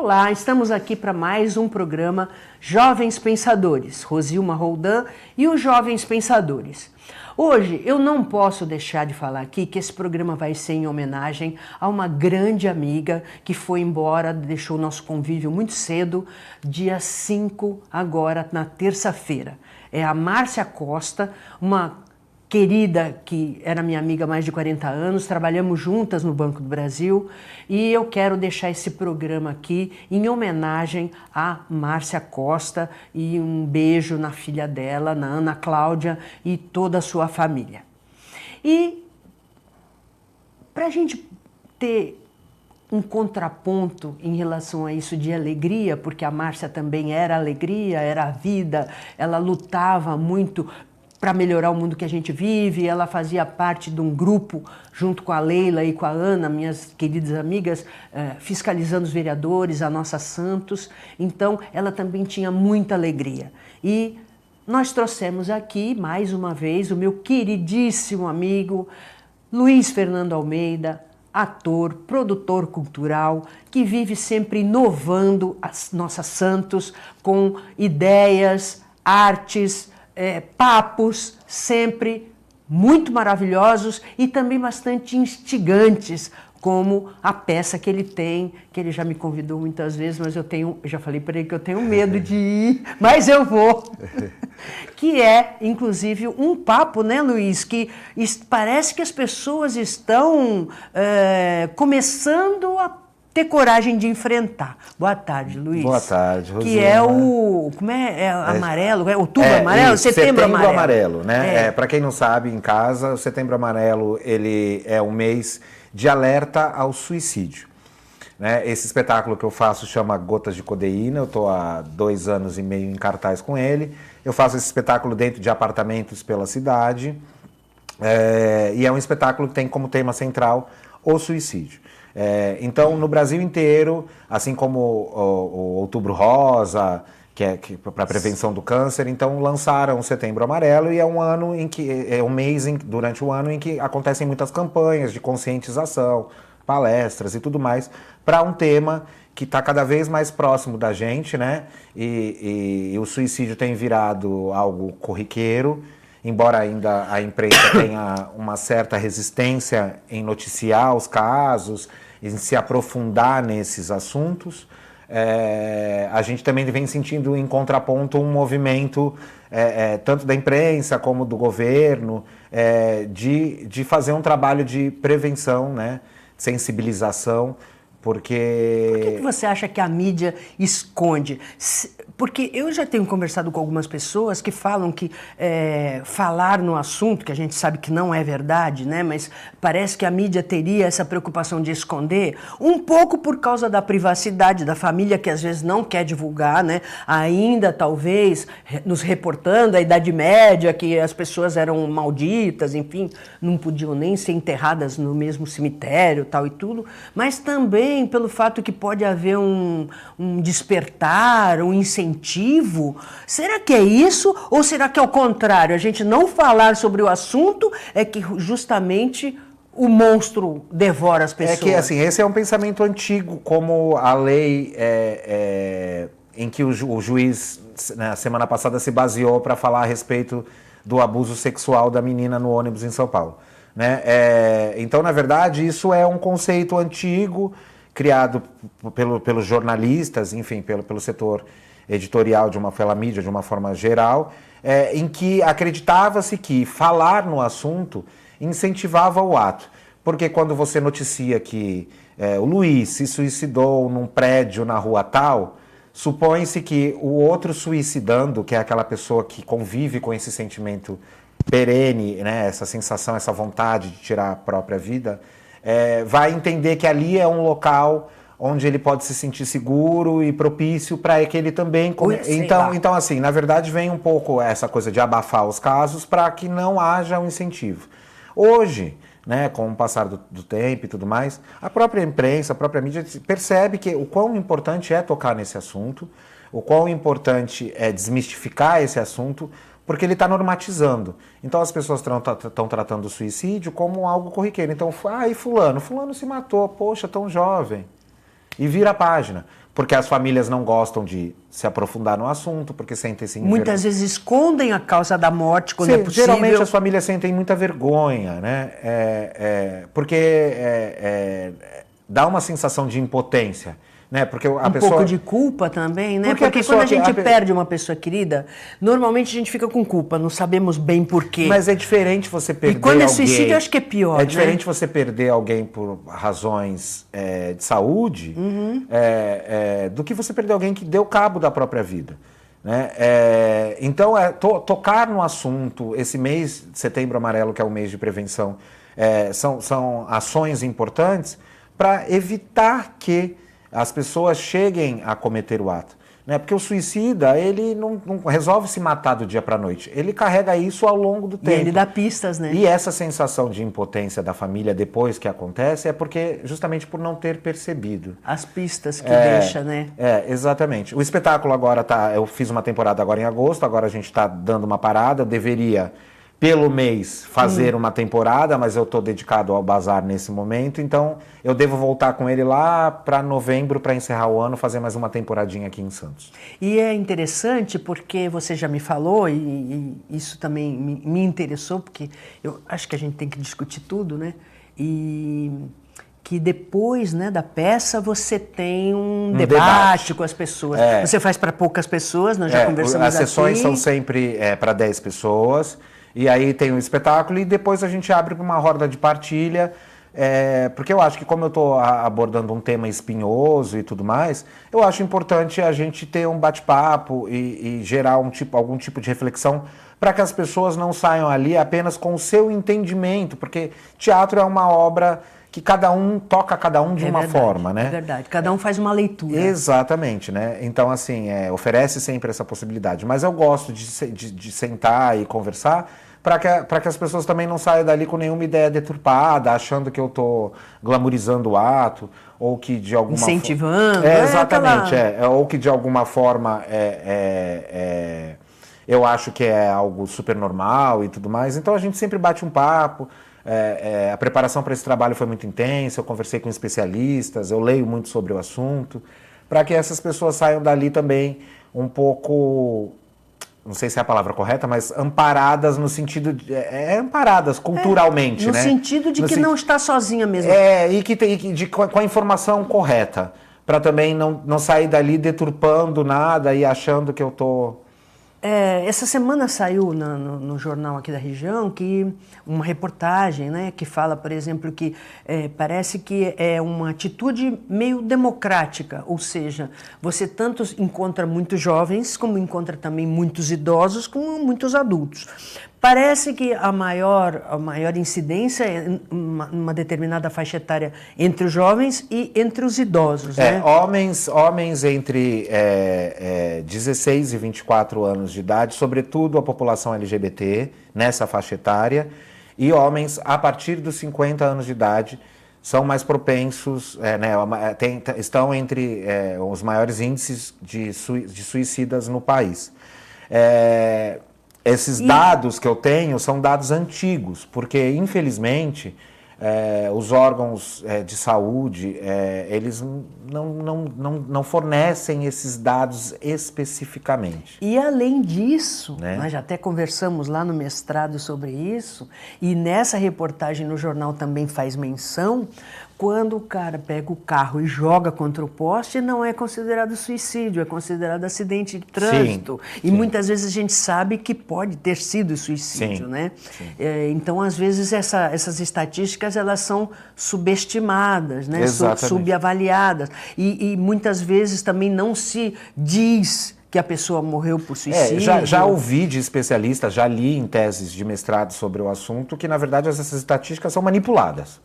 Olá, estamos aqui para mais um programa Jovens Pensadores, Rosilma Roldan e os Jovens Pensadores. Hoje eu não posso deixar de falar aqui que esse programa vai ser em homenagem a uma grande amiga que foi embora, deixou o nosso convívio muito cedo, dia 5, agora na terça-feira. É a Márcia Costa, uma querida que era minha amiga há mais de 40 anos, trabalhamos juntas no Banco do Brasil e eu quero deixar esse programa aqui em homenagem a Márcia Costa e um beijo na filha dela, na Ana Cláudia e toda a sua família. E para a gente ter um contraponto em relação a isso de alegria, porque a Márcia também era alegria, era a vida, ela lutava muito para melhorar o mundo que a gente vive, ela fazia parte de um grupo, junto com a Leila e com a Ana, minhas queridas amigas, fiscalizando os vereadores, a nossa Santos, então ela também tinha muita alegria. E nós trouxemos aqui, mais uma vez, o meu queridíssimo amigo, Luiz Fernando Almeida, ator, produtor cultural, que vive sempre inovando as nossas Santos com ideias, artes, papos sempre muito maravilhosos e também bastante instigantes, como a peça que ele tem, que ele já me convidou muitas vezes, mas eu já falei para ele que eu tenho medo de ir, mas eu vou. Que é, inclusive, um papo, né, Luiz, que parece que as pessoas estão começando a ter coragem de enfrentar. Boa tarde, Luiz. Boa tarde, Rosilma. Que é o... Como é? Amarelo? Outubro amarelo? Setembro amarelo, né? Para quem não sabe, em casa, o Setembro Amarelo, ele é um mês de alerta ao suicídio. Né? Esse espetáculo que eu faço chama Gotas de Codeína, eu estou há 2 anos e meio em cartaz com ele. Eu faço esse espetáculo dentro de apartamentos pela cidade. E é um espetáculo que tem como tema central o suicídio. Então, no Brasil inteiro, assim como o Outubro Rosa, que é para prevenção do câncer, então lançaram o Setembro Amarelo e é um ano em que durante o ano em que acontecem muitas campanhas de conscientização, palestras e tudo mais, para um tema que está cada vez mais próximo da gente, né? E o suicídio tem virado algo corriqueiro. Embora ainda a imprensa tenha uma certa resistência em noticiar os casos, em se aprofundar nesses assuntos, a gente também vem sentindo em contraponto um movimento, tanto da imprensa como do governo, de fazer um trabalho de prevenção, né, sensibilização, porque... Por que você acha que a mídia esconde? Porque eu já tenho conversado com algumas pessoas que falam que falar no assunto, que a gente sabe que não é verdade, né? Mas parece que a mídia teria essa preocupação de esconder, um pouco por causa da privacidade da família, que às vezes não quer divulgar, né? Ainda talvez nos reportando a Idade Média, que as pessoas eram malditas, enfim, não podiam nem ser enterradas no mesmo cemitério, tal e tudo, mas também pelo fato que pode haver um despertar, um incentivo. Será que é isso? Ou será que é o contrário? A gente não falar sobre o assunto é que justamente o monstro devora as pessoas? É que, assim, esse é um pensamento antigo, como a lei em que o juiz, na semana passada, se baseou para falar a respeito do abuso sexual da menina no ônibus em São Paulo. Né? Então, na verdade, isso é um conceito antigo, criado pelos jornalistas, enfim, pelo setor editorial, pela mídia de uma forma geral, em que acreditava-se que falar no assunto incentivava o ato. Porque quando você noticia que o Luiz se suicidou num prédio na rua tal, supõe-se que o outro suicidando, que é aquela pessoa que convive com esse sentimento perene, né, essa sensação, essa vontade de tirar a própria vida, vai entender que ali é um local onde ele pode se sentir seguro e propício para que ele também... Então, assim, na verdade, vem um pouco essa coisa de abafar os casos para que não haja um incentivo. Hoje, né, com o passar do tempo e tudo mais, a própria imprensa, a própria mídia percebe que o quão importante é tocar nesse assunto, o quão importante é desmistificar esse assunto, porque ele está normatizando. Então as pessoas estão tratando o suicídio como algo corriqueiro. Então, e fulano se matou, poxa, tão jovem. e vira a página. Porque as famílias não gostam de se aprofundar no assunto, porque sentem-se... Muitas vezes escondem a causa da morte quando é possível. Geralmente as famílias sentem muita vergonha, né? Porque dá uma sensação de impotência. Né? Porque a pessoa... pouco de culpa também, né? Porque quando a gente perde uma pessoa querida, normalmente a gente fica com culpa, não sabemos bem por quê. Mas é diferente você perder alguém... E quando é suicídio, eu acho que é pior, É diferente você perder alguém por razões de saúde do que você perder alguém que deu cabo da própria vida. Né? Então, tocar no assunto, esse mês de Setembro Amarelo, que é o mês de prevenção, são ações importantes para evitar que as pessoas cheguem a cometer o ato. Né? Porque o suicida, ele não resolve se matar do dia para a noite. Ele carrega isso ao longo do tempo. E ele dá pistas, né? E essa sensação de impotência da família depois que acontece é porque justamente por não ter percebido. As pistas que deixa, né? Exatamente. O espetáculo agora eu fiz uma temporada agora em agosto, agora a gente está dando uma parada, eu deveria... pelo mês fazer uma temporada, mas eu estou dedicado ao bazar nesse momento, então eu devo voltar com ele lá para novembro, para encerrar o ano, fazer mais uma temporadinha aqui em Santos. E é interessante porque você já me falou, e isso também me interessou, porque eu acho que a gente tem que discutir tudo, né? E que depois, né, da peça você tem um debate com as pessoas. Você faz para poucas pessoas, nós já conversamos aqui. As sessões são sempre para 10 pessoas. E aí tem o espetáculo e depois a gente abre para uma roda de partilha, porque eu acho que como eu estou abordando um tema espinhoso e tudo mais, eu acho importante a gente ter um bate-papo e gerar algum tipo de reflexão para que as pessoas não saiam ali apenas com o seu entendimento, porque teatro é uma obra que cada um toca cada um de uma forma, né? É verdade, cada um faz uma leitura. Exatamente, né? Então, assim, oferece sempre essa possibilidade. Mas eu gosto de sentar e conversar para que as pessoas também não saiam dali com nenhuma ideia deturpada, achando que eu estou glamourizando o ato, ou que de alguma forma... Incentivando. Exatamente, ou que de alguma forma eu acho que é algo super normal e tudo mais. Então, a gente sempre bate um papo. A preparação para esse trabalho foi muito intensa, eu conversei com especialistas, eu leio muito sobre o assunto, para que essas pessoas saiam dali também um pouco, não sei se é a palavra correta, mas amparadas no sentido de... amparadas culturalmente, no né? No sentido de que não está sozinha mesmo. Com a informação correta, para também não sair dali deturpando nada e achando que eu estou... Essa semana saiu no jornal aqui da região uma reportagem, né, que fala, por exemplo, que parece que é uma atitude meio democrática, ou seja, você tanto encontra muitos jovens, como encontra também muitos idosos, como muitos adultos. Parece que a maior incidência é uma determinada faixa etária entre os jovens e entre os idosos. Né? Homens entre 16 e 24 anos de idade, sobretudo a população LGBT, nessa faixa etária, e homens a partir dos 50 anos de idade são mais propensos, estão entre os maiores índices de suicidas no país. Esses dados que eu tenho são dados antigos, porque, infelizmente, os órgãos de saúde, eles não fornecem esses dados especificamente. E, além disso, né? Nós já até conversamos lá no mestrado sobre isso, e nessa reportagem no jornal também faz menção, quando o cara pega o carro e joga contra o poste, não é considerado suicídio, é considerado acidente de trânsito. Sim. E muitas vezes a gente sabe que pode ter sido suicídio, né? Então, às vezes, essas estatísticas elas são subestimadas, né? Subavaliadas. E muitas vezes também não se diz que a pessoa morreu por suicídio. Já ouvi de especialistas, já li em teses de mestrado sobre o assunto, que, na verdade, essas estatísticas são manipuladas.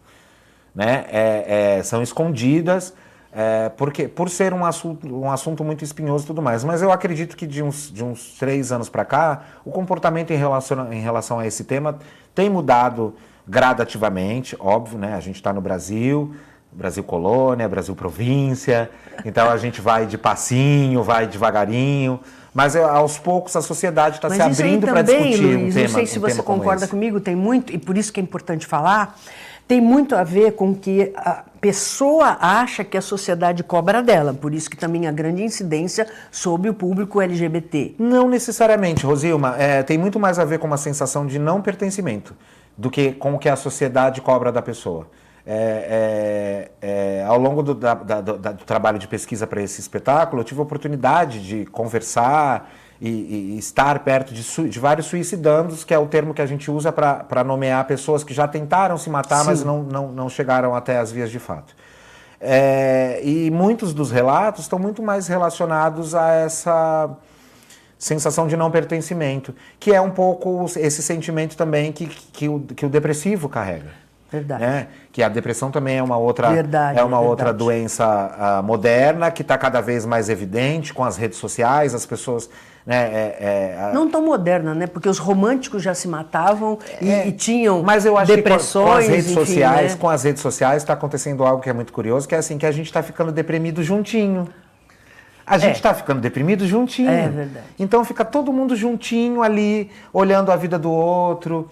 Né? São escondidas por ser um assunto muito espinhoso e tudo mais. Mas eu acredito que de uns 3 anos para cá, o comportamento em relação a esse tema tem mudado gradativamente, óbvio, né? A gente está no Brasil colônia, Brasil província, então a gente vai de passinho, vai devagarinho, Mas aos poucos a sociedade está se Mas isso aí abrindo para também, discutir Luiz, não sei se você concorda comigo, tem muito, e por isso que é importante falar, tem muito a ver com que a pessoa acha que a sociedade cobra dela, por isso que também a grande incidência sobre o público LGBT. Não necessariamente, Rosilma, tem muito mais a ver com uma sensação de não pertencimento do que com o que a sociedade cobra da pessoa. Ao longo do trabalho de pesquisa para esse espetáculo, eu tive a oportunidade de conversar e estar perto de vários suicidandos, que é o termo que a gente usa para nomear pessoas que já tentaram se matar, mas não chegaram até as vias de fato. E muitos dos relatos estão muito mais relacionados a essa sensação de não pertencimento, que é um pouco esse sentimento também que o depressivo carrega. Verdade. Né? Que a depressão também é uma outra, outra doença moderna, que está cada vez mais evidente com as redes sociais, as pessoas... Não tão moderna, né? Porque os românticos já se matavam e tinham mas eu acho depressões, que com as redes enfim, sociais, né? com as redes sociais está acontecendo algo que é muito curioso, que é assim, que a gente está ficando deprimido juntinho. A gente está ficando deprimido juntinho. É verdade. Então fica todo mundo juntinho ali, olhando a vida do outro,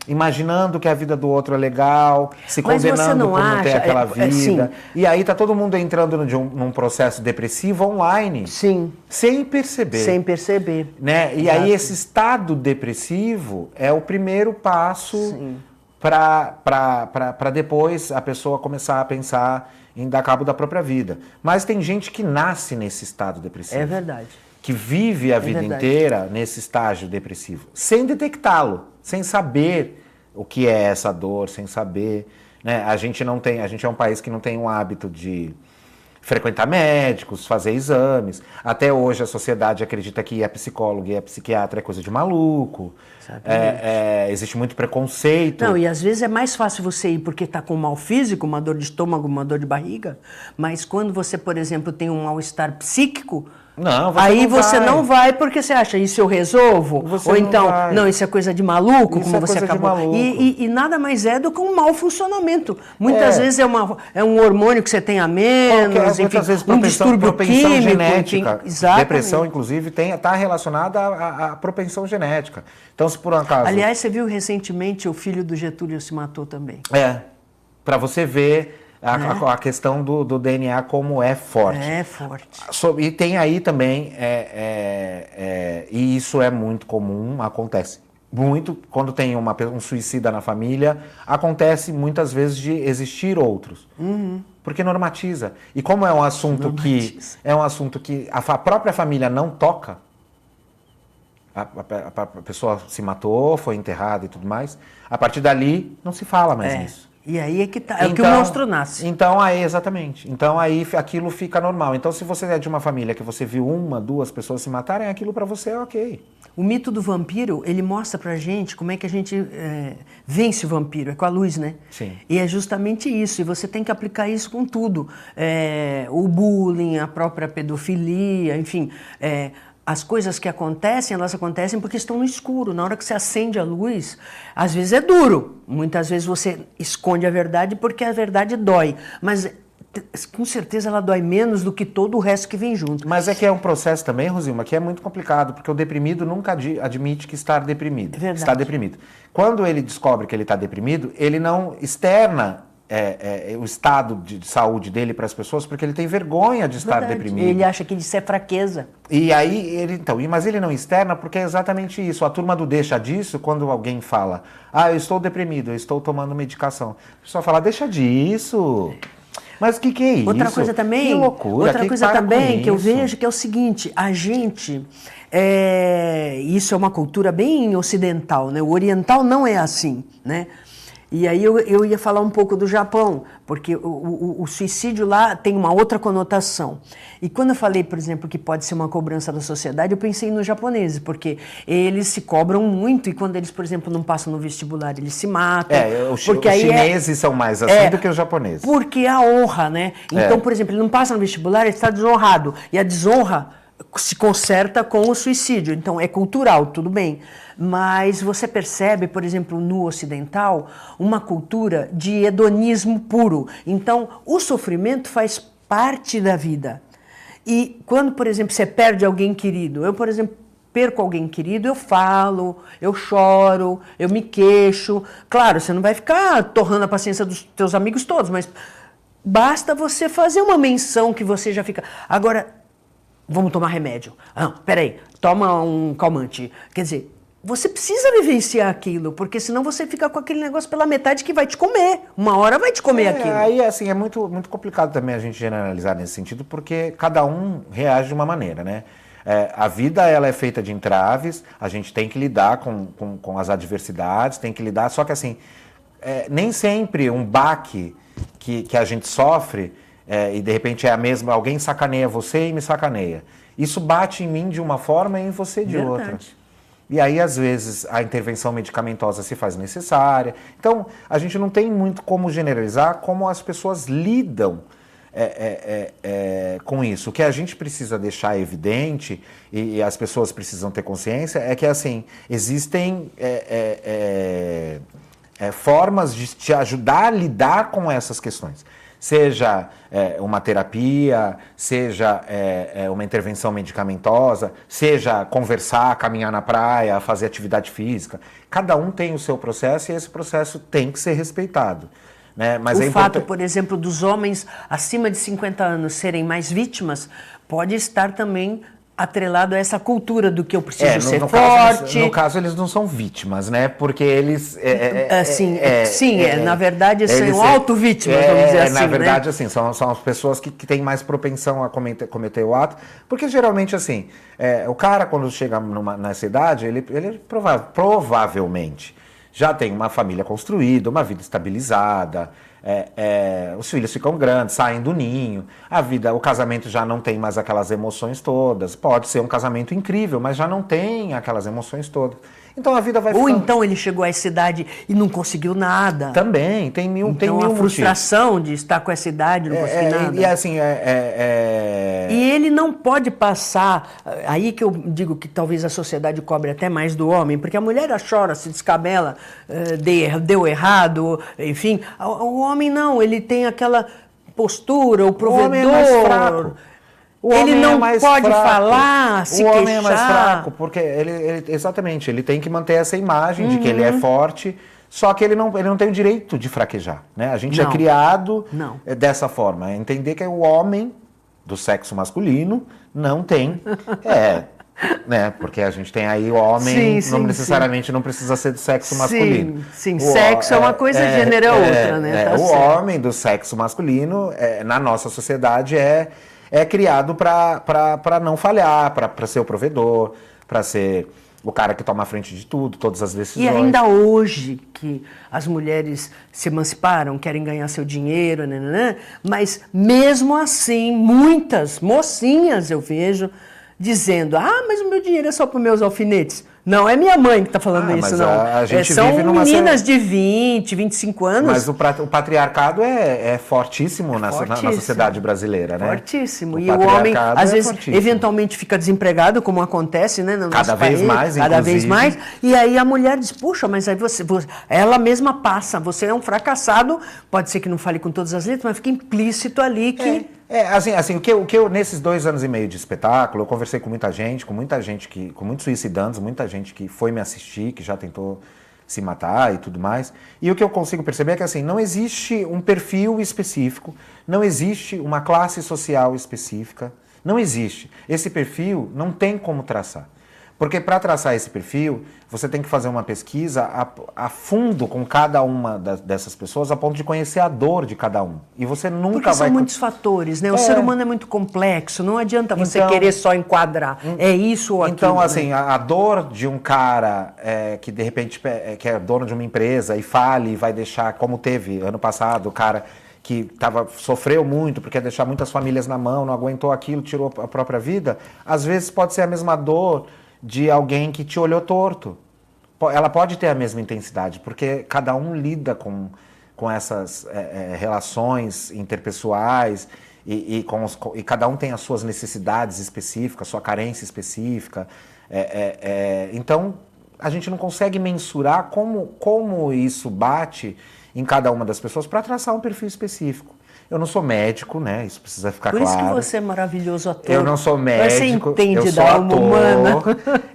imaginando que a vida do outro é legal, se condenando por não ter aquela vida. E aí tá todo mundo entrando num processo depressivo online. Sim. Sem perceber. Sem perceber. Né? E aí esse estado depressivo é o primeiro passo para depois a pessoa começar a pensar em dar cabo da própria vida. Mas tem gente que nasce nesse estado depressivo. É verdade. Que vive a vida inteira nesse estágio depressivo, sem detectá-lo, sem saber o que é essa dor, sem saber, né? A gente é um país que não tem um hábito de frequentar médicos, fazer exames. Até hoje a sociedade acredita que ir a psicólogo e a psiquiatra é coisa de maluco. Existe muito preconceito. Não, e às vezes é mais fácil você ir porque está com um mal físico, uma dor de estômago, uma dor de barriga, mas quando você, por exemplo, tem um mal-estar psíquico, você não vai porque você acha, isso eu resolvo? Ou então, não, isso é coisa de maluco, como você acabou. E nada mais é do que um mau funcionamento. Muitas vezes é um hormônio que você tem a menos, enfim, um distúrbio químico. Genética. Depressão, inclusive, está relacionada à propensão genética. Então, se por um acaso... Aliás, você viu recentemente o filho do Getúlio se matou também. Para você ver... A questão do DNA como é forte. É forte. E tem aí também, e isso é muito comum, acontece muito, quando tem um suicida na família, acontece muitas vezes de existir outros. Porque normatiza. E como é um assunto que a própria família não toca, a pessoa se matou, foi enterrada e tudo mais, a partir dali não se fala mais nisso. E aí é que tá, que o monstro nasce. Então, exatamente. Então, aí aquilo fica normal. Então, se você é de uma família que você viu 1, 2 pessoas se matarem, aquilo para você é ok. O mito do vampiro, ele mostra pra gente como é que a gente vence o vampiro. É com a luz, né? Sim. E é justamente isso. E você tem que aplicar isso com tudo. O bullying, a própria pedofilia, enfim... As coisas que acontecem, elas acontecem porque estão no escuro. Na hora que você acende a luz, às vezes é duro. Muitas vezes você esconde a verdade porque a verdade dói. Mas com certeza ela dói menos do que todo o resto que vem junto. Mas é que é um processo também, Rosilma, que é muito complicado, porque o deprimido nunca admite que está deprimido. É verdade. Está deprimido. Quando ele descobre que ele está deprimido, ele não externa o estado de saúde dele para as pessoas, porque ele tem vergonha de estar deprimido. Ele acha que isso é fraqueza. E aí, mas ele não externa porque é exatamente isso. A turma do deixa disso, quando alguém fala, eu estou deprimido, eu estou tomando medicação. A pessoa fala, deixa disso. Mas o que é isso? Outra coisa também, que loucura, que eu vejo que é o seguinte, a gente, isso é uma cultura bem ocidental, né? O oriental não é assim, né? E aí eu ia falar um pouco do Japão, porque o suicídio lá tem uma outra conotação. E quando eu falei, por exemplo, que pode ser uma cobrança da sociedade, eu pensei nos japoneses, porque eles se cobram muito e quando eles, por exemplo, não passam no vestibular, eles se matam. Os chineses são mais assim do que os japoneses. Porque a honra, né? Então, por exemplo, ele não passa no vestibular, ele está desonrado. E a desonra se conserta com o suicídio. Então, é cultural, tudo bem. Mas você percebe, por exemplo, no ocidental, uma cultura de hedonismo puro. Então, o sofrimento faz parte da vida. E quando, por exemplo, você perde alguém querido, eu, por exemplo, perco alguém querido, eu falo, eu choro, eu me queixo. Claro, você não vai ficar torrando a paciência dos teus amigos todos, mas basta você fazer uma menção que você já fica... Agora, vamos tomar remédio. Ah, peraí, toma um calmante. Quer dizer, você precisa vivenciar aquilo, porque senão você fica com aquele negócio pela metade que vai te comer. Uma hora vai te comer aquilo. Aí, assim, é muito, muito complicado também a gente generalizar nesse sentido, porque cada um reage de uma maneira, né? A vida, ela é feita de entraves, a gente tem que lidar com as adversidades, tem que lidar, só que assim, nem sempre um baque que a gente sofre, e de repente é a mesma, alguém sacaneia você e me sacaneia. Isso bate em mim de uma forma e em você de outra. E aí, às vezes, a intervenção medicamentosa se faz necessária. Então, a gente não tem muito como generalizar como as pessoas lidam com isso. O que a gente precisa deixar evidente, e as pessoas precisam ter consciência, é que, assim, existem formas de te ajudar a lidar com essas questões. Seja uma terapia, seja uma intervenção medicamentosa, seja conversar, caminhar na praia, fazer atividade física. Cada um tem o seu processo e esse processo tem que ser respeitado. Né? Mas o fato, por exemplo, dos homens acima de 50 anos serem mais vítimas pode estar também atrelado a essa cultura do que eu preciso ser forte. No caso, eles não são vítimas, né? Porque eles... na verdade, são auto-vítimas, vamos dizer assim, na verdade, né? assim, são as pessoas que têm mais propensão a cometer o ato, porque geralmente, assim, o cara, quando chega nessa idade, ele provavelmente já tem uma família construída, uma vida estabilizada, os filhos ficam grandes, saem do ninho, o casamento já não tem mais aquelas emoções todas. Pode ser um casamento incrível, mas já não tem aquelas emoções todas. Então a vida vai ficando... Ou então ele chegou a essa idade e não conseguiu nada. Também, tem mil a frustração de estar com essa idade, não conseguir nada. E assim, E ele não pode passar... Aí que eu digo que talvez a sociedade cobre até mais do homem, porque a mulher chora, se descabela, deu errado, enfim. O homem não, ele tem aquela postura, o provedor... O homem é mais fraco. Ele não pode falar, se queixar. O homem é mais fraco, porque exatamente, ele tem que manter essa imagem de que ele é forte, só que ele não tem o direito de fraquejar. Né? A gente é criado dessa forma, é entender que o homem do sexo masculino não tem... né? Porque a gente tem aí o homem, não necessariamente não precisa ser do sexo masculino. Sim, sexo é uma coisa, gênero é outra, né? Tá o certo. homem do sexo masculino, na nossa sociedade, é criado para não falhar, para ser o provedor, para ser o cara que toma a frente de tudo, todas as decisões. E ainda hoje que as mulheres se emanciparam, querem ganhar seu dinheiro, mas mesmo assim, muitas mocinhas eu vejo dizendo, mas o meu dinheiro é só para os meus alfinetes. Não é minha mãe que está falando isso, não. A gente são vive numa meninas de 20, 25 anos. Mas o patriarcado é fortíssimo, na sociedade brasileira, né? Fortíssimo. E o homem, às vezes, eventualmente fica desempregado, como acontece, né? Cada vez mais, cada vez mais. E aí a mulher diz, puxa, mas aí ela mesma passa, você é um fracassado, pode ser que não fale com todas as letras, mas fica implícito ali que... Assim, o que eu, nesses 2 anos e meio de espetáculo, eu conversei com muitos suicidantes, muita gente que foi me assistir, que já tentou se matar e tudo mais. E o que eu consigo perceber é que, assim, não existe um perfil específico, não existe uma classe social específica, não existe. Esse perfil não tem como traçar. Porque para traçar esse perfil, você tem que fazer uma pesquisa a fundo com cada uma dessas pessoas, a ponto de conhecer a dor de cada um. E você nunca Porque são muitos fatores, né? O ser humano é muito complexo, não adianta você querer só enquadrar. É isso ou aquilo. Então, assim, a dor de um cara que, de repente, que é dono de uma empresa e fale e vai deixar, como teve ano passado, o cara que sofreu muito porque ia deixar muitas famílias na mão, não aguentou aquilo, tirou a própria vida, às vezes pode ser a mesma dor de alguém que te olhou torto. Ela pode ter a mesma intensidade, porque cada um lida com essas relações interpessoais e cada um tem as suas necessidades específicas, sua carência específica. Então, a gente não consegue mensurar como isso bate em cada uma das pessoas para traçar um perfil específico. Eu não sou médico, né? Isso precisa ficar Por claro. isso que você é maravilhoso ator. Eu não sou médico, você entende eu sou da alma humana.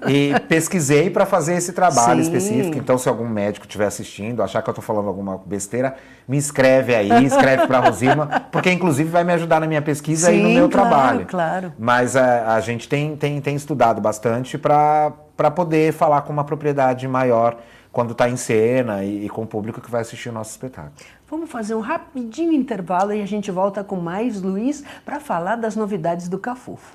e pesquisei para fazer esse trabalho Sim. específico. Então, se algum médico estiver assistindo, achar que eu estou falando alguma besteira, me escreve aí, escreve para a Rosilma, porque inclusive vai me ajudar na minha pesquisa e no meu trabalho. Claro. Mas a gente tem estudado bastante para poder falar com uma propriedade maior quando está em cena e com o público que vai assistir o nosso espetáculo. Vamos fazer um rapidinho intervalo e a gente volta com mais Luiz para falar das novidades do Cafofo.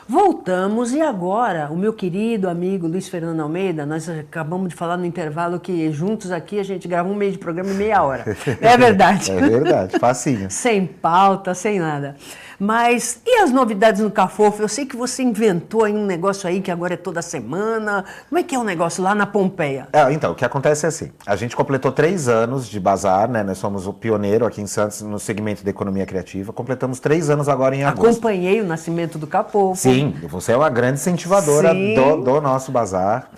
Voltamos e agora o meu querido amigo Luiz Fernando Almeida, nós acabamos de falar no intervalo que juntos aqui a gente grava um mês de programa em meia hora. É verdade. É verdade, facinho. Sem pauta, sem nada. Mas e as novidades no Cafofo? Eu sei que você inventou aí um negócio aí que agora é toda semana. Como é que é o negócio lá na Pompeia? Então, o que acontece é assim, a gente completou 3 anos de bazar, né? Nós somos o pioneiro aqui em Santos no segmento da economia criativa. Completamos 3 anos agora em agosto. Acompanhei o nascimento do Cafofo. Sim, você é uma grande incentivadora do nosso bazar.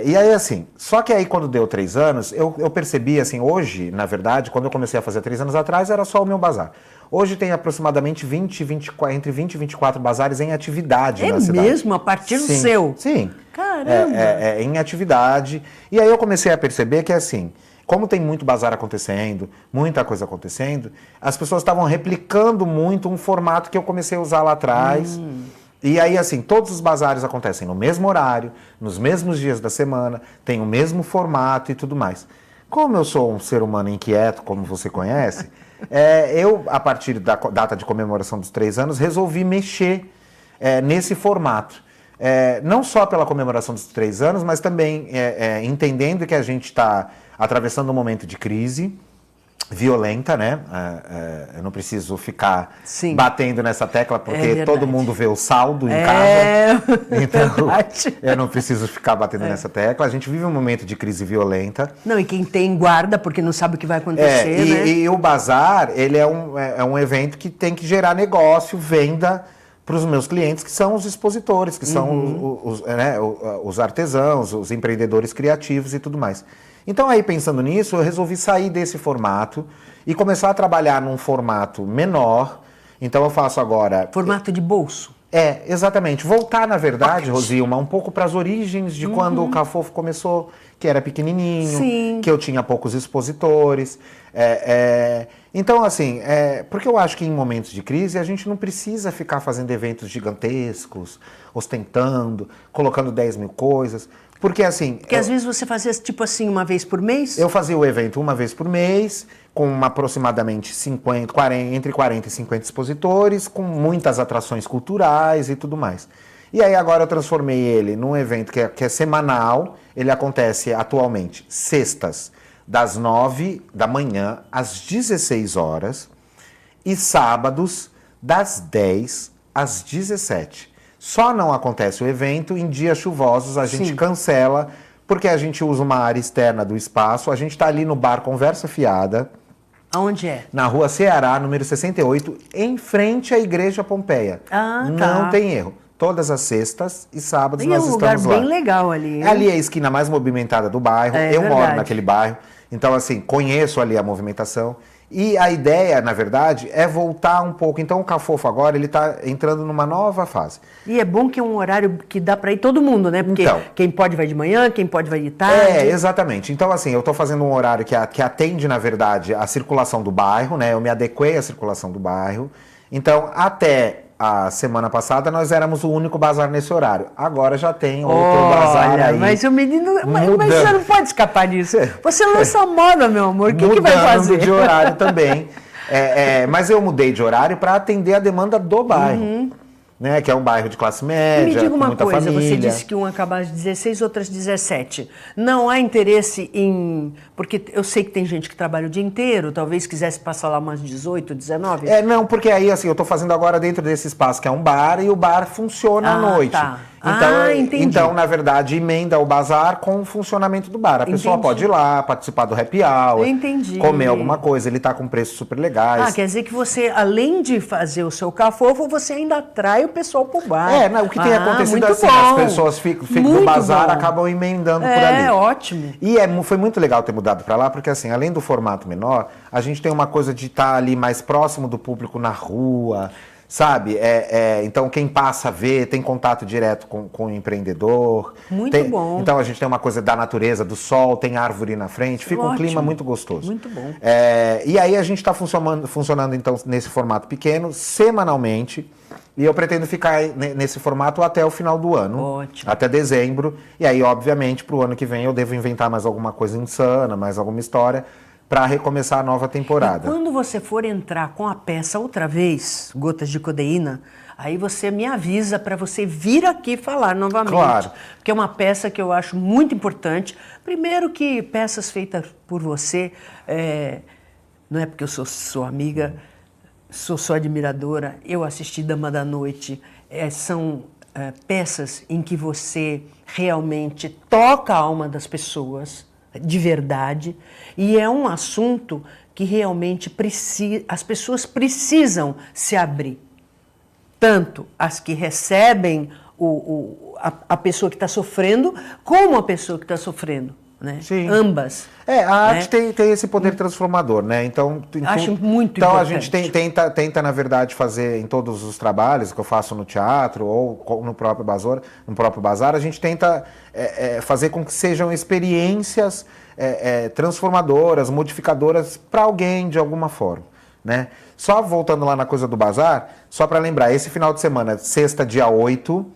E aí, assim, só que aí quando deu 3 anos, eu percebi, assim, hoje, na verdade, quando eu comecei a fazer 3 anos atrás, era só o meu bazar. Hoje tem aproximadamente entre 20 e 24 bazares em atividade na cidade. É mesmo? A partir do seu? Sim. Caramba! Em atividade. E aí eu comecei a perceber que, assim, como tem muito bazar acontecendo, muita coisa acontecendo, as pessoas estavam replicando muito um formato que eu comecei a usar lá atrás. E aí, assim, todos os bazares acontecem no mesmo horário, nos mesmos dias da semana, tem o mesmo formato e tudo mais. Como eu sou um ser humano inquieto, como você conhece, eu, a partir da data de comemoração dos 3 anos, resolvi mexer nesse formato. Não só pela comemoração dos 3 anos, mas também entendendo que a gente está atravessando um momento de crise violenta, né? Eu não preciso ficar batendo nessa tecla, porque todo mundo vê o saldo em casa. Então, eu não preciso ficar batendo nessa tecla. A gente vive um momento de crise violenta. Não, e quem tem guarda, porque não sabe o que vai acontecer, né? E o bazar, ele é um evento que tem que gerar negócio, venda para os meus clientes, que são os expositores, que são os artesãos, os empreendedores criativos e tudo mais. Então aí, pensando nisso, eu resolvi sair desse formato e começar a trabalhar num formato menor. Então eu faço agora... Formato de bolso. Exatamente. Voltar, na verdade, Rosilma, um pouco para as origens de quando o Cafofo começou, que era pequenininho, que eu tinha poucos expositores. Então, assim, porque eu acho que em momentos de crise a gente não precisa ficar fazendo eventos gigantescos, ostentando, colocando 10 mil coisas. Porque assim... Porque às vezes você fazia tipo assim uma vez por mês? Eu fazia o evento uma vez por mês, com aproximadamente entre 40 e 50 expositores, com muitas atrações culturais e tudo mais. E aí agora eu transformei ele num evento que é semanal. Ele acontece atualmente sextas, das 9 da manhã às 16 horas e sábados, das 10 às 17. Só não acontece o evento em dias chuvosos, a gente cancela, porque a gente usa uma área externa do espaço, a gente está ali no bar Conversa Fiada. Aonde é? Na Rua Ceará, número 68, em frente à Igreja Pompeia. Ah, Não tá. tem erro. Todas as sextas e sábados E nós é um lugar estamos lá. bem legal ali. Hein? Ali é a esquina mais movimentada do bairro. É Eu verdade. moro naquele bairro. Então, assim, conheço ali a movimentação. E a ideia, na verdade, é voltar um pouco. Então, o Cafofo agora, ele está entrando numa nova fase. E é bom que é um horário que dá para ir todo mundo, né? Porque Então. quem pode vai de manhã, quem pode vai de tarde. É, exatamente. Então, assim, eu estou fazendo um horário que atende, na verdade, a circulação do bairro, né? Eu me adequei à circulação do bairro. Então, até a semana passada, nós éramos o único bazar nesse horário. Agora já tem outro bazar aí. Mas o menino... Mas mudando. você não pode escapar disso. Você lança moda, meu amor. O que vai fazer? De horário também. Mas eu mudei de horário para atender a demanda do bairro. Né, que é um bairro de classe média, Me diga com uma muita coisa, família. você disse que uma acabava de 16, outras 17. Não há interesse em... Porque eu sei que tem gente que trabalha o dia inteiro, talvez quisesse passar lá umas 18, 19. Não, porque aí assim, eu estou fazendo agora dentro desse espaço que é um bar e o bar funciona à noite. Tá. Então, Entendi. então, na verdade, emenda o bazar com o funcionamento do bar. A pessoa Entendi. pode ir lá, participar do happy hour, Entendi. comer alguma coisa, ele está com preços super legais. Quer dizer que você, além de fazer o seu cafofo, você ainda atrai o pessoal pro bar. O que tem acontecido muito assim, bom. as pessoas ficam no Muito bazar, bom. acabam emendando por ali. É, ótimo. E foi muito legal ter mudado para lá, porque assim, além do formato menor, a gente tem uma coisa de estar ali mais próximo do público na rua, sabe? Então quem passa vê, tem contato direto com o empreendedor. Muito bom. Então a gente tem uma coisa da natureza, do sol, tem árvore na frente, fica um Ótimo. clima muito gostoso. Muito bom. E aí a gente está funcionando então nesse formato pequeno, semanalmente. E eu pretendo ficar nesse formato até o final do ano. Ótimo. Até dezembro. E aí, obviamente, para o ano que vem eu devo inventar mais alguma coisa insana, mais alguma história, para recomeçar a nova temporada. E quando você for entrar com a peça outra vez, Gotas de Codeína, aí você me avisa para você vir aqui falar novamente. Claro. Porque é uma peça que eu acho muito importante. Primeiro que peças feitas por você, não é porque eu sou sua amiga, sou sua admiradora, eu assisti Dama da Noite, são peças em que você realmente toca a alma das pessoas, de verdade, e é um assunto que realmente as pessoas precisam se abrir. Tanto as que recebem a pessoa que está sofrendo, como a pessoa que está sofrendo. Né? Sim. Ambas. A arte tem esse poder transformador, né? Então, acho muito então importante. a gente tenta, na verdade, fazer em todos os trabalhos que eu faço no teatro ou no próprio bazar, a gente tenta fazer com que sejam experiências transformadoras, modificadoras para alguém de alguma forma, né? Só voltando lá na coisa do bazar, só para lembrar, esse final de semana, sexta, dia 8,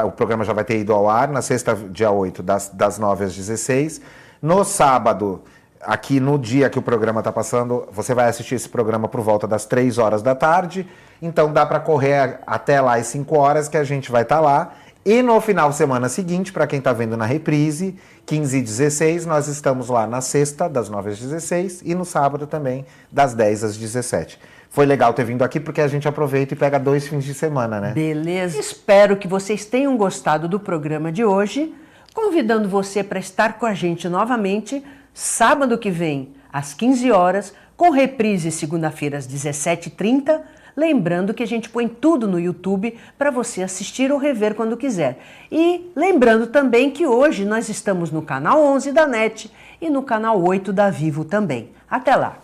o programa já vai ter ido ao ar na sexta, dia 8, das 9 às 16. No sábado, aqui no dia que o programa está passando, você vai assistir esse programa por volta das 3 horas da tarde. Então dá para correr até lá às 5 horas que a gente vai estar lá. E no final de semana seguinte, para quem está vendo na reprise, 15 e 16, nós estamos lá na sexta, das 9 às 16, e no sábado também, das 10 às 17. Foi legal ter vindo aqui porque a gente aproveita e pega 2 fins de semana, né? Beleza. Espero que vocês tenham gostado do programa de hoje, convidando você para estar com a gente novamente sábado que vem, às 15 horas, com reprise segunda-feira às 17h30, lembrando que a gente põe tudo no YouTube para você assistir ou rever quando quiser. E lembrando também que hoje nós estamos no canal 11 da NET e no canal 8 da Vivo também. Até lá!